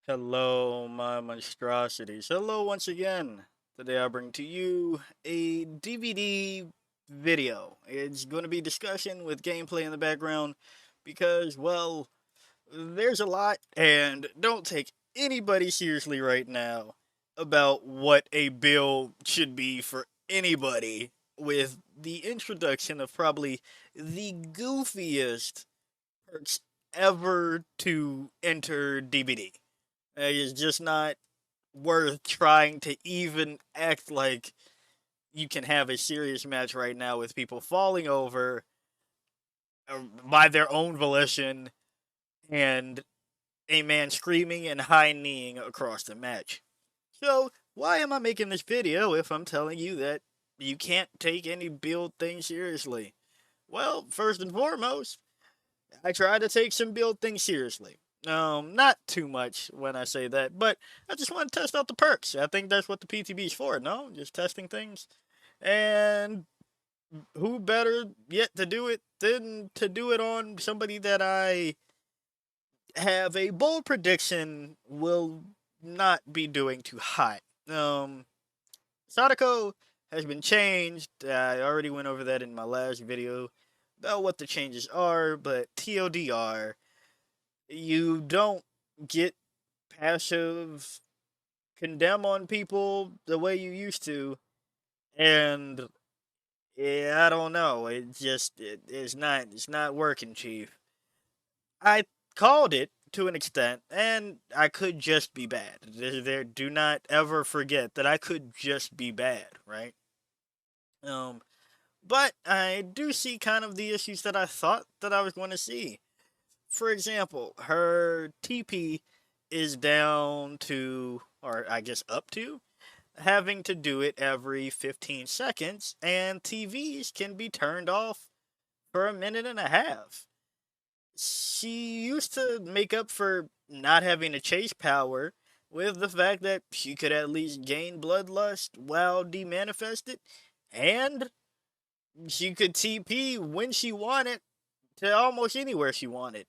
Hello, my monstrosities. Hello once again. Today I bring to you a DVD video. It's going to be discussion with gameplay in the background because, well, there's a lot, and don't take anybody seriously right now about what a build should be for anybody with the introduction of probably the goofiest perks ever to enter DVD. It's just not worth trying to even act like you can have a serious match right now with people falling over by their own volition and a man screaming and high kneeing across the match. So, why am I making this video if I'm telling you that you can't take any build thing seriously? Well, first and foremost, I try to take some build things seriously. Not too much when I say that, but I just want to test out the perks. I think that's what the PTB is for, no? Just testing things. And who better yet to do it than to do it on somebody that I have a bold prediction will not be doing too hot. Sadako has been changed. I already went over that in my last video about what the changes are, but TODR, you don't get passive condemn on people the way you used to, and yeah, I don't know. It's not working, Chief. I called it to an extent, and I could just be bad. Do not ever forget that I could just be bad, right? Um, but I do see kind of the issues that I thought that I was going to see. For example, her TP is down to, or I guess up to, having to do it every 15 seconds, and TVs can be turned off for a minute and a half. She used to make up for not having a chase power with the fact that she could at least gain bloodlust while demanifested, and she could TP when she wanted to almost anywhere she wanted.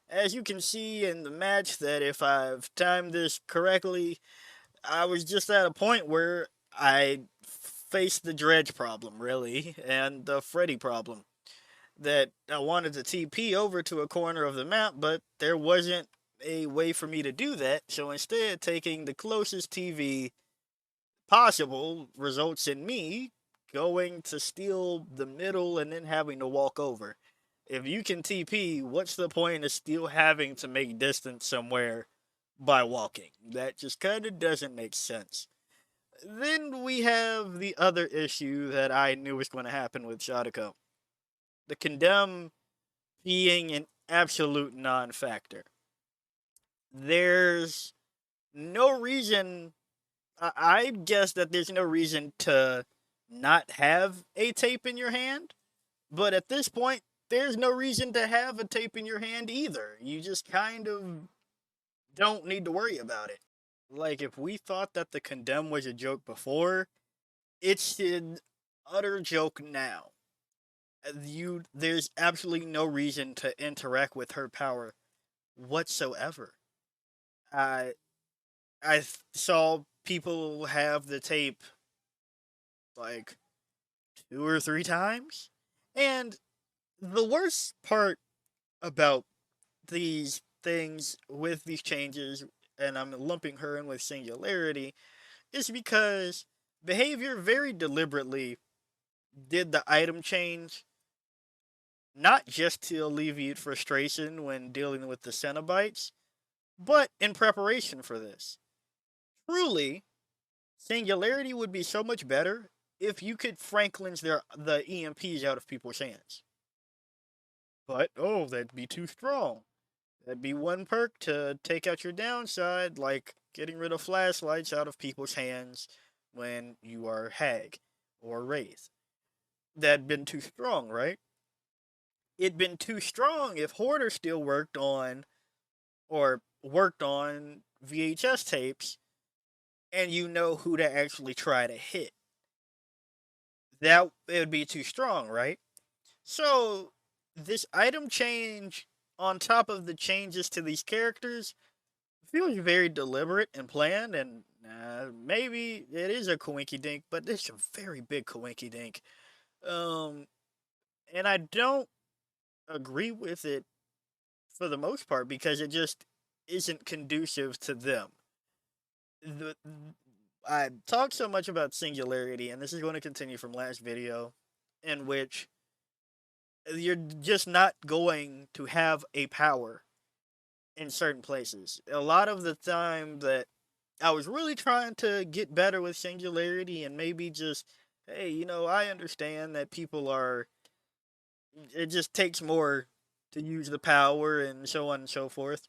As you can see in the match, that if I've timed this correctly, I was just at a point where I faced the dredge problem, really, and the Freddy problem. That I wanted to TP over to a corner of the map, but there wasn't a way for me to do that, so instead, taking the closest TV possible results in me going to steal the middle and then having to walk over. If you can TP, what's the point of still having to make distance somewhere by walking? That just kind of doesn't make sense. Then we have the other issue that I knew was going to happen with Shadoko. The condemn being an absolute non factor. There's no reason, I guess that there's no reason to not have a tape in your hand, but at this point, there's no reason to have a tape in your hand either. You just kind of don't need to worry about it. Like, if we thought that the condemn was a joke before, it's an utter joke now. There's absolutely no reason to interact with her power whatsoever. I saw people have the tape like 2 or 3 times, and the worst part about these things with these changes, and I'm lumping her in with singularity, is because behavior very deliberately did the item change not just to alleviate frustration when dealing with the Cenobites, but in preparation for this. Truly, singularity would be so much better if you could Franklin's the EMPs out of people's hands. But oh, that'd be too strong. That'd be one perk to take out your downside, like getting rid of flashlights out of people's hands when you are Hag or Wraith. That'd been too strong, right? It'd been too strong if Hoarder still worked on VHS tapes, and you know who to actually try to hit. That it would be too strong, right? So this item change on top of the changes to these characters feels very deliberate and planned, and maybe it is a coinky dink, but it's a very big coinky dink. Um, and I don't agree with it for the most part because it just isn't conducive to them. The I talked so much about singularity, and this is going to continue from last video, in which you're just not going to have a power in certain places. A lot of the time that I was really trying to get better with singularity and maybe just, hey, I understand that people are, it just takes more to use the power and so on and so forth.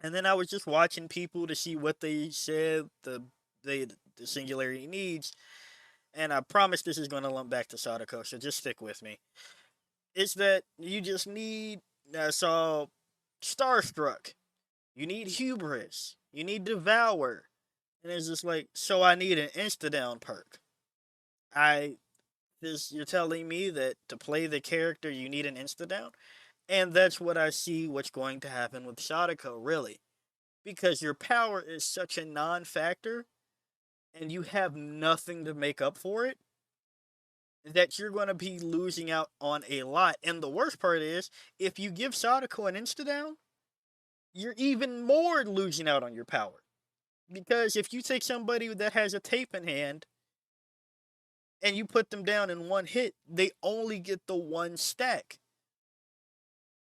And then I was just watching people to see what they said they the singularity needs, and I promise this is going to lump back to Sadako, so just stick with me. It's that you just need, I saw Starstruck, you need Hubris, you need Devour, and it's just like, so I need an insta down perk. I this You're telling me that to play the character you need an insta down, and that's what I see what's going to happen with Sadako, really, because your power is such a non-factor, and you have nothing to make up for it, that you're going to be losing out on a lot. And the worst part is, if you give Sadako an insta down, you're even more losing out on your power. Because if you take somebody that has a tape in hand and you put them down in one hit, they only get the one stack.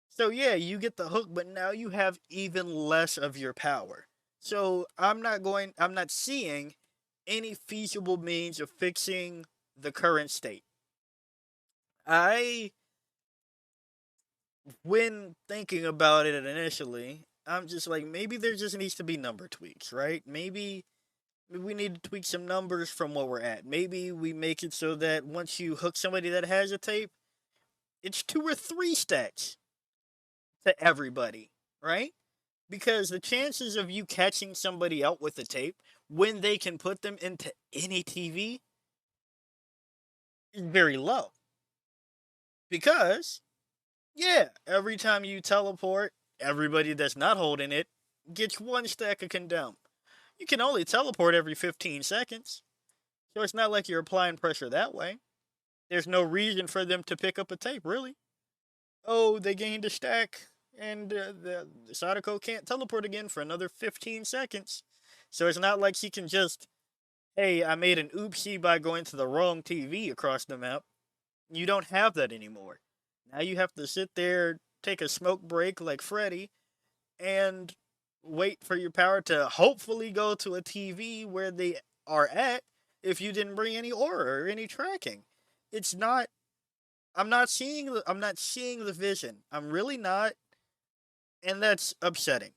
So yeah, you get the hook, but now you have even less of your power. So I'm not seeing any feasible means of fixing the current state. I When thinking about it initially, I'm just like, maybe there just needs to be number tweaks, right? Maybe we need to tweak some numbers from what we're at. Maybe we make it so that once you hook somebody that has a tape, it's 2 or 3 stacks to everybody, right? Because the chances of you catching somebody out with a tape when they can put them into any TV is very low. Because, yeah, every time you teleport, everybody that's not holding it gets 1 stack of condemn. You can only teleport every 15 seconds, so it's not like you're applying pressure that way. There's no reason for them to pick up a tape, really. Oh, they gained a stack, and the Sadako can't teleport again for another 15 seconds. So it's not like she can just, hey, I made an oopsie by going to the wrong TV across the map. You don't have that anymore. Now you have to sit there, take a smoke break like Freddy, and wait for your power to hopefully go to a TV where they are at if you didn't bring any aura or any tracking. It's not I'm not seeing the vision. I'm really not, and that's upsetting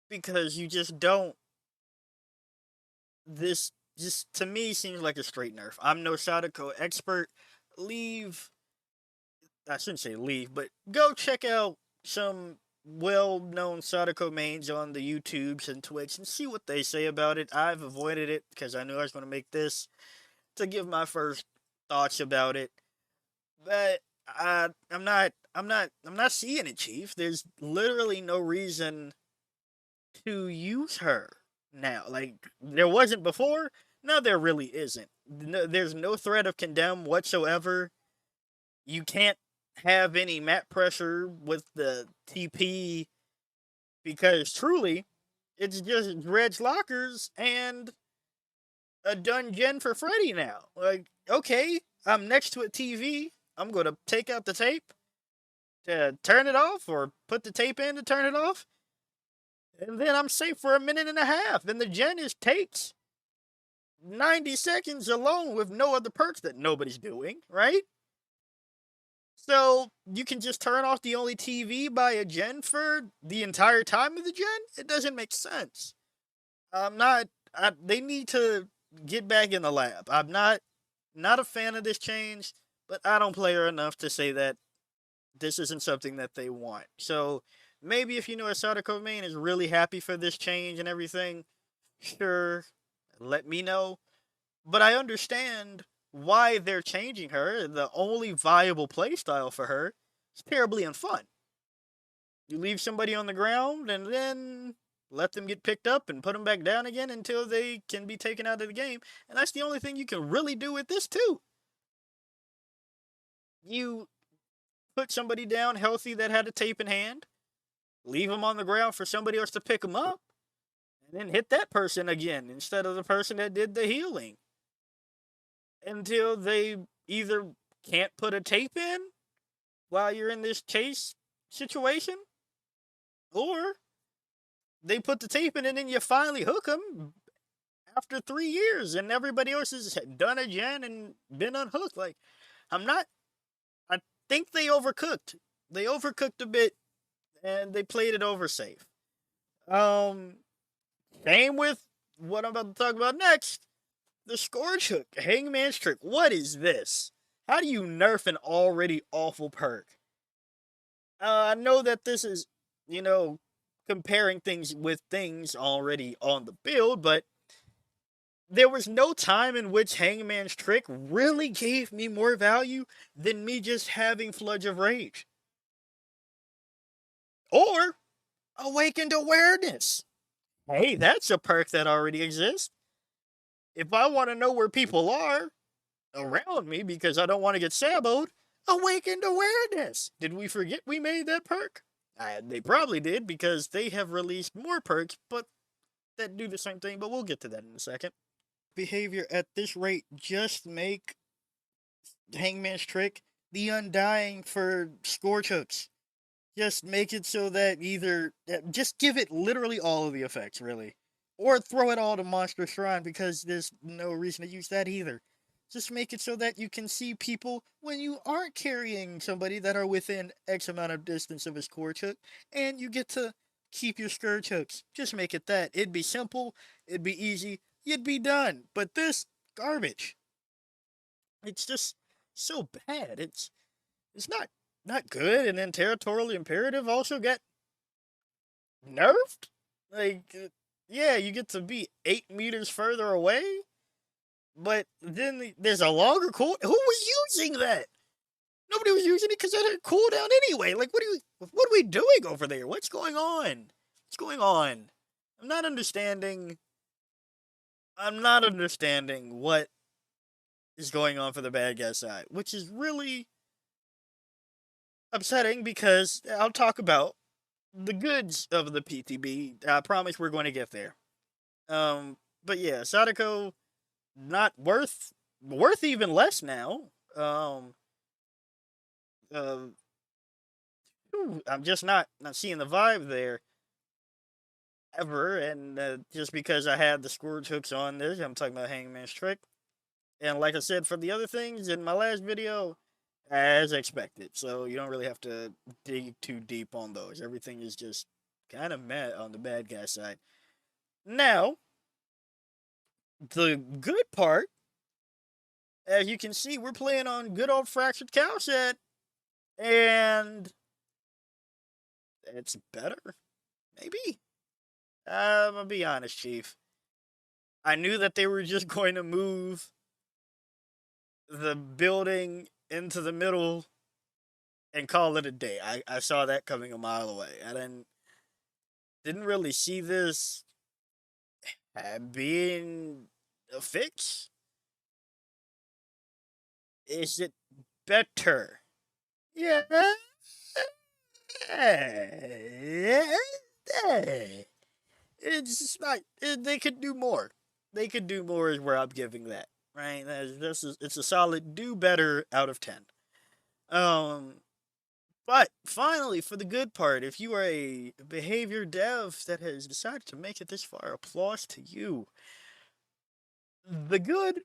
because you just don't. This just to me seems like a straight nerf. I'm no Sadako expert. Leave I shouldn't say leave, but go check out some well-known Sadako mains on the YouTubes and Twitch and see what they say about it. I've avoided it because I knew I was going to make this to give my first thoughts about it, but I'm not seeing it, Chief. There's literally no reason to use her now. Like there wasn't before. Now there really isn't. No, there's no threat of condemn whatsoever. You can't have any map pressure with the TP because truly, it's just dredge lockers and a dungeon for Freddy now. Like, okay, I'm next to a TV. I'm gonna take out the tape to turn it off, or put the tape in to turn it off, and then I'm safe for a minute and a half. And the gen is takes 90 seconds alone with no other perks that nobody's doing, right? So you can just turn off the only TV by a gen for the entire time of the gen? It doesn't make sense. I'm not. They need to get back in the lab. I'm not a fan of this change, but I don't play her enough to say that this isn't something that they want. So maybe if you know a Sadako main is really happy for this change and everything, sure, let me know. But I understand why they're changing her. The only viable playstyle for her is terribly unfun. You leave somebody on the ground and then let them get picked up and put them back down again until they can be taken out of the game. And that's the only thing you can really do with this, too. You put somebody down healthy that had a tape in hand, leave them on the ground for somebody else to pick them up, and then hit that person again instead of the person that did the healing until they either can't put a tape in while you're in this chase situation, or they put the tape in and then you finally hook them after 3 years and everybody else has done it again and been unhooked. Like, I'm not, I think they overcooked. They overcooked a bit and they played it over safe. Um, Same with what I'm about to talk about next. The Scourge Hook, Hangman's Trick. What is this? How do you nerf an already awful perk? I know that this is, you know, comparing things with things already on the build, but there was no time in which Hangman's Trick really gave me more value than me just having Fludge of Rage. Or Awakened Awareness. Hey, that's a perk that already exists. If I want to know where people are around me because I don't want to get saboed, Awakened Awareness. Did we forget we made that perk? They probably did because they have released more perks, but that do the same thing, but we'll get to that in a second. Behavior at this rate just make Hangman's Trick the Undying for Scourge Hooks. Just make it so that either just give it literally all of the effects, really, or throw it all to Monster Shrine because there's no reason to use that either. Just make it so that you can see people when you aren't carrying somebody that are within X amount of distance of a Scourge Hook, and you get to keep your Scourge Hooks. Just make it that. It'd be simple, it'd be easy, you'd be done. But this garbage. It's just so bad. It's not good, and then Territorial Imperative also got nerfed. Like, yeah, you get to be 8 meters further away, but then there's a longer cool. Who was using that? Nobody was using it because it had a cooldown anyway. Like, what are we doing over there? What's going on? What's going on? I'm not understanding. I'm not understanding what is going on for the bad guy side, which is really upsetting because I'll talk about the goods of the PTB. I promise we're going to get there. But yeah, Sadako not worth even less now. Uh, I'm just not seeing the vibe there ever, and just because I had the Scourge Hooks on this, I'm talking about Hangman's Trick. And like I said for the other things in my last video, as expected. So you don't really have to dig too deep on those. Everything is just kind of meh on the bad guy side. Now, the good part, as you can see, we're playing on good old Fractured Cowshed, and it's better. Maybe. I'm gonna be honest, Chief. I knew that they were just going to move the building into the middle and call it a day. I saw that coming a mile away. I didn't really see this being a fix. Is it better? Yeah. It's not. They could do more. They could do more. Is where I'm giving that. Right. It's a solid do better out of 10. But finally, for the good part, if you are a behavior dev that has decided to make it this far, applause to you. The good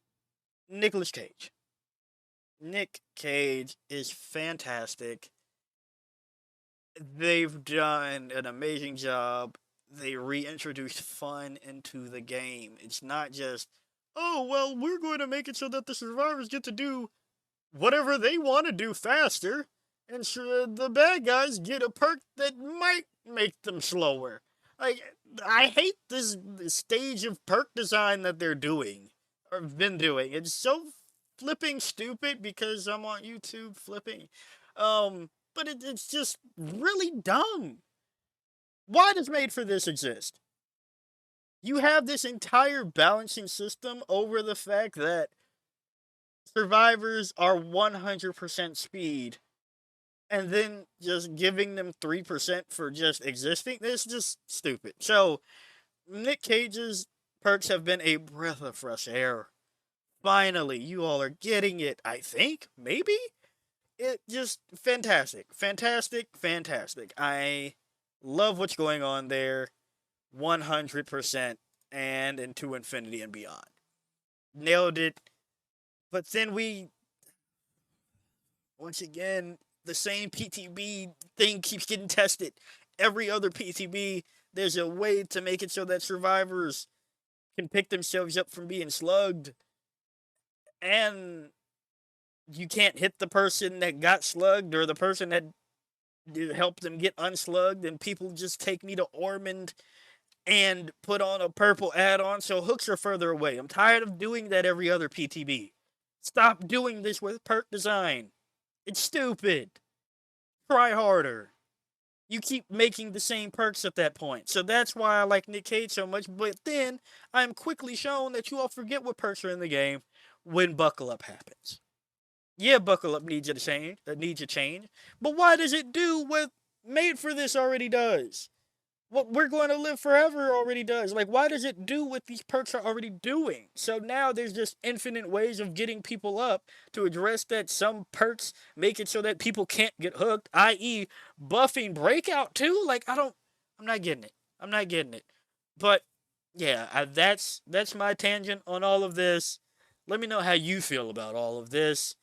Nicolas Cage. Nick Cage is fantastic. They've done an amazing job. They reintroduced fun into the game. It's not just, oh, well, we're going to make it so that the survivors get to do whatever they want to do faster, and sure, the bad guys get a perk that might make them slower. Like, I hate this stage of perk design that they're doing, or been doing. It's so flipping stupid because I'm on YouTube flipping. But it's just really dumb. Why does Made for This exist? You have this entire balancing system over the fact that survivors are 100% speed, and then just giving them 3% for just existing. This is just stupid. So, Nick Cage's perks have been a breath of fresh air. Finally, you all are getting it, I think? Maybe? It just fantastic. Fantastic, fantastic. I love what's going on there 100% and into infinity and beyond. Nailed it. But then once again, the same PTB thing keeps getting tested. Every other PTB, there's a way to make it so that survivors can pick themselves up from being slugged. And you can't hit the person that got slugged or the person that helped them get unslugged, and people just take me to Ormond and put on a purple add-on so hooks are further away. I'm tired of doing that every other PTB. Stop doing this with perk design. It's stupid. Try harder. You keep making the same perks at that point. So that's why I like Nick Cage so much. But then I'm quickly shown that you all forget what perks are in the game when Buckle Up happens. Yeah, Buckle Up needs a change. But why does it do what Made for This already does? What We're Going to Live Forever already does. Like, why does it do what these perks are already doing? So now there's just infinite ways of getting people up to address that. Some perks make it so that people can't get hooked, i.e., buffing Breakout too. Like, I'm not getting it. I'm not getting it. But yeah, that's my tangent on all of this. Let me know how you feel about all of this.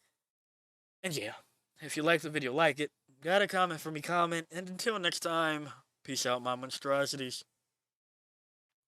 And yeah, if you like the video, like it. Got a comment for me, comment. And until next time, peace out, my monstrosities.